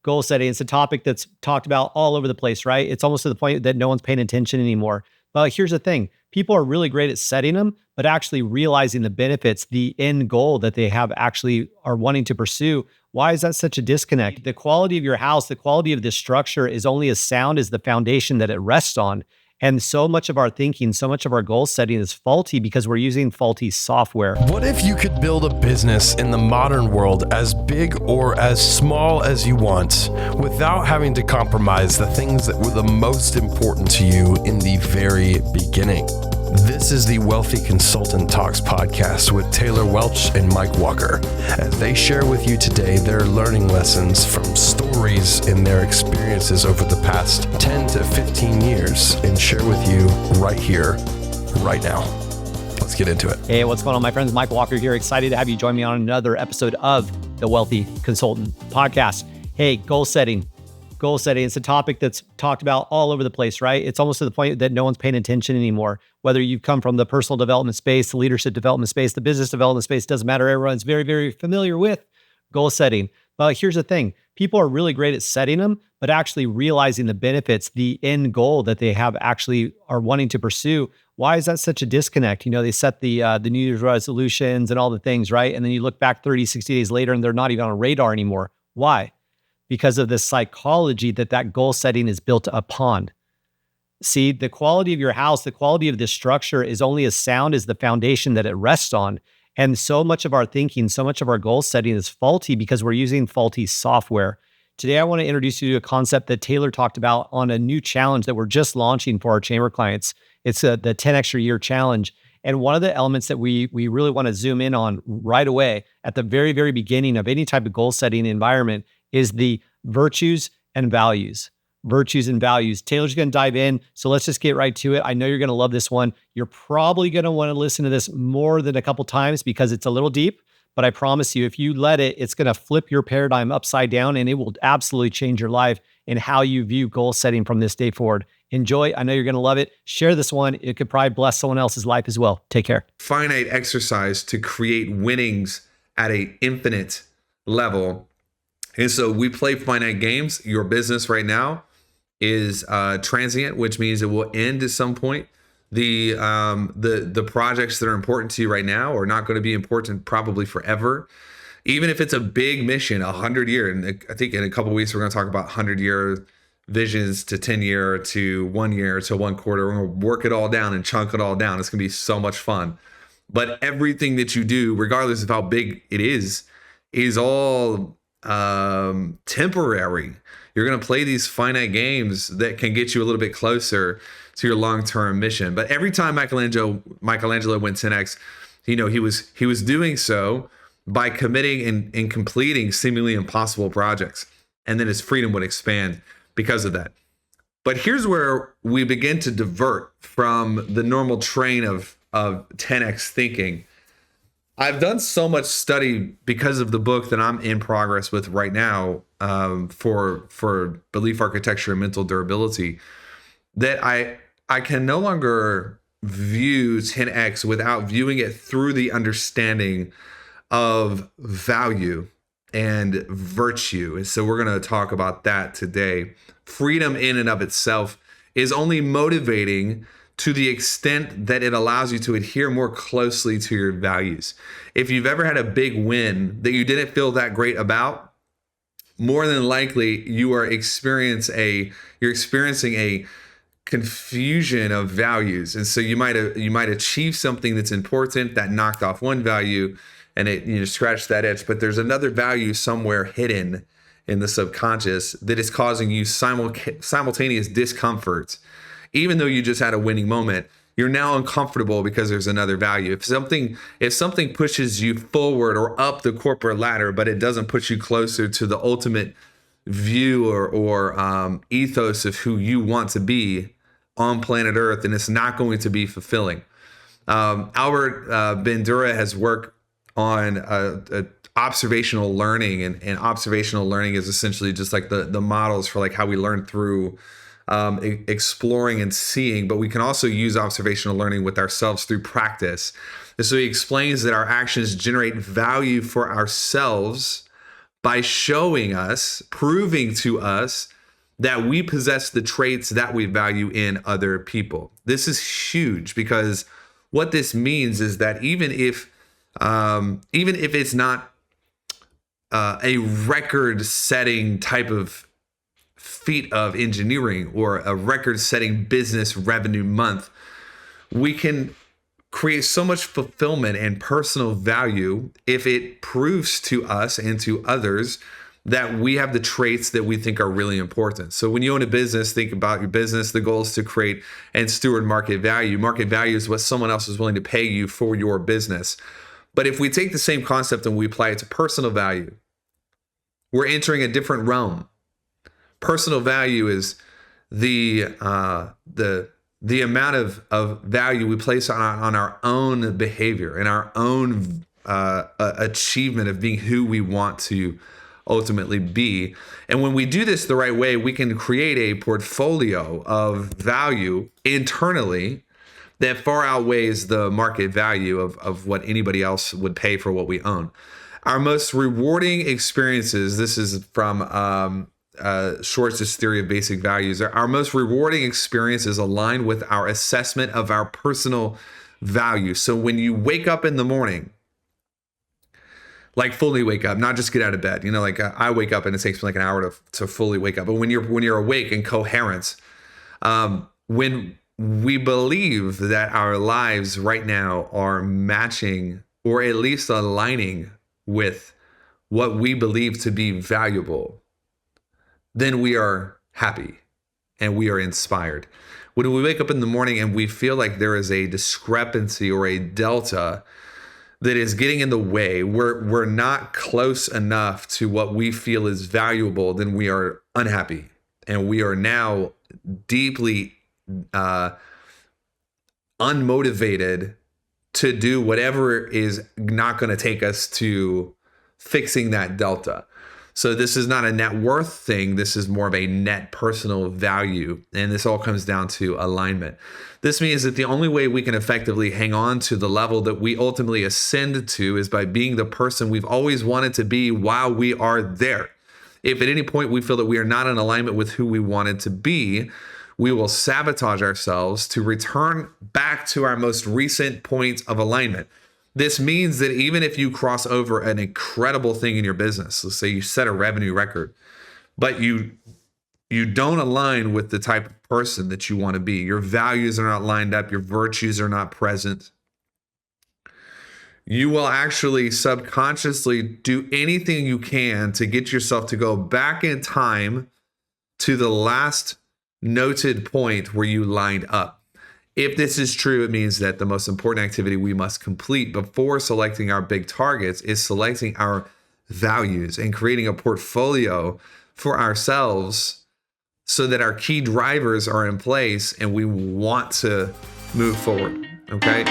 goal setting. It's a topic that's talked about all over the place, right? It's almost to the point that no one's paying attention anymore. But here's the thing. People are really great at setting them, but actually realizing the benefits, the end goal that they have actually are wanting to pursue. Why is that such a disconnect? The quality of your house, the quality of this structure is only as sound as the foundation that it rests on. And so much of our thinking, so much of our goal setting is faulty because we're using faulty software. What if you could build a business in the modern world as big or as small as you want without having to compromise the things that were the most important to you in the very beginning? This is the Wealthy Consultant Talks podcast with Taylor Welch and Mike Walker, as they share with you today their learning lessons from stories in their experiences over the past 10 to 15 years and share with you right here, right now. Let's get into it. Hey, what's going on, my friends? Mike Walker here. Excited to have you join me on another episode of the Wealthy Consultant podcast. Hey, goal setting. Goal setting. It's a topic that's talked about all over the place, right? It's almost to the point that no one's paying attention anymore. Whether you've come from the personal development space, the leadership development space, the business development space, doesn't matter. Everyone's very, very familiar with goal setting. But here's the thing. People are really great at setting them, but actually realizing the benefits, the end goal that they have actually are wanting to pursue. Why is that such a disconnect? You know, they set the New Year's resolutions and all the things, right? And then you look back 30, 60 days later and they're not even on a radar anymore. Why? Because of the psychology that goal setting is built upon. See, the quality of your house, the quality of this structure is only as sound as the foundation that it rests on. And so much of our thinking, so much of our goal setting is faulty because we're using faulty software. Today, I want to introduce you to a concept that Taylor talked about on a new challenge that we're just launching for our chamber clients. It's the 10 extra year challenge. And one of the elements that we really want to zoom in on right away at the very, very beginning of any type of goal setting environment is the virtues and values. Virtues and values. Taylor's going to dive in. So let's just get right to it. I know you're going to love this one. You're probably going to want to listen to this more than a couple times because it's a little deep, but I promise you, if you let it, it's going to flip your paradigm upside down and it will absolutely change your life and how you view goal setting from this day forward. Enjoy. I know you're going to love it. Share this one. It could probably bless someone else's life as well. Take care. Finite exercise to create winnings at an infinite level. And so we play finite games. Your business right now is transient, which means it will end at some point. The projects that are important to you right now are not going to be important probably forever. Even if it's a big mission, 100-year, and I think in a couple of weeks we're going to talk about 100-year visions to 10-year to 1 year to 1 quarter. We're going to work it all down and chunk it all down. It's going to be so much fun. But everything that you do, regardless of how big it is all temporary. You're going to play these finite games that can get you a little bit closer to your long-term mission. But every time Michelangelo went 10x, he was doing so by committing and completing seemingly impossible projects. And then his freedom would expand because of that. But here's where we begin to divert from the normal train of 10x thinking. I've done so much study because of the book that I'm in progress with right now for belief architecture and mental durability, that I can no longer view 10x without viewing it through the understanding of value and virtue. And so we're going to talk about that today. Freedom in and of itself is only motivating to the extent that it allows you to adhere more closely to your values. If you've ever had a big win that you didn't feel that great about, more than likely you're experiencing a confusion of values. And so you might achieve something that's important that knocked off one value and it scratched that itch, but there's another value somewhere hidden in the subconscious that is causing you simultaneous discomfort. Even though you just had a winning moment, you're now uncomfortable because there's another value. If something pushes you forward or up the corporate ladder, but it doesn't push you closer to the ultimate view or ethos of who you want to be on planet Earth, then it's not going to be fulfilling. Albert Bandura has worked on observational learning, and observational learning is essentially just like the models for like how we learn through exploring and seeing, but we can also use observational learning with ourselves through practice. And so he explains that our actions generate value for ourselves by proving to us that we possess the traits that we value in other people. This is huge, because what this means is that even if it's not a record-setting type of feat of engineering or a record-setting business revenue month, we can create so much fulfillment and personal value if it proves to us and to others that we have the traits that we think are really important. So when you own a business, think about your business. The goal is to create and steward market value. Market value is what someone else is willing to pay you for your business. But if we take the same concept and we apply it to personal value, we're entering a different realm. Personal value is the amount of value we place on our own behavior and our own achievement of being who we want to ultimately be. And when we do this the right way, we can create a portfolio of value internally that far outweighs the market value of what anybody else would pay for what we own. Our most rewarding experiences, this is from Schwartz's theory of basic values, our most rewarding experiences align with our assessment of our personal value. So when you wake up in the morning, like fully wake up, not just get out of bed. Like I wake up and it takes me like an hour to fully wake up. But when you're awake and coherent, when we believe that our lives right now are matching or at least aligning with what we believe to be valuable, then we are happy and we are inspired. When we wake up in the morning and we feel like there is a discrepancy or a delta that is getting in the way, we're not close enough to what we feel is valuable, then we are unhappy. And we are now deeply unmotivated to do whatever is not going to take us to fixing that delta. So this is not a net worth thing. This is more of a net personal value. And this all comes down to alignment. This means that the only way we can effectively hang on to the level that we ultimately ascend to is by being the person we've always wanted to be while we are there. If at any point we feel that we are not in alignment with who we wanted to be, we will sabotage ourselves to return back to our most recent point of alignment. This means that even if you cross over an incredible thing in your business, let's say you set a revenue record, but you don't align with the type of person that you want to be, your values are not lined up, your virtues are not present, you will actually subconsciously do anything you can to get yourself to go back in time to the last noted point where you lined up. If this is true, it means that the most important activity we must complete before selecting our big targets is selecting our values and creating a portfolio for ourselves so that our key drivers are in place and we want to move forward. Okay?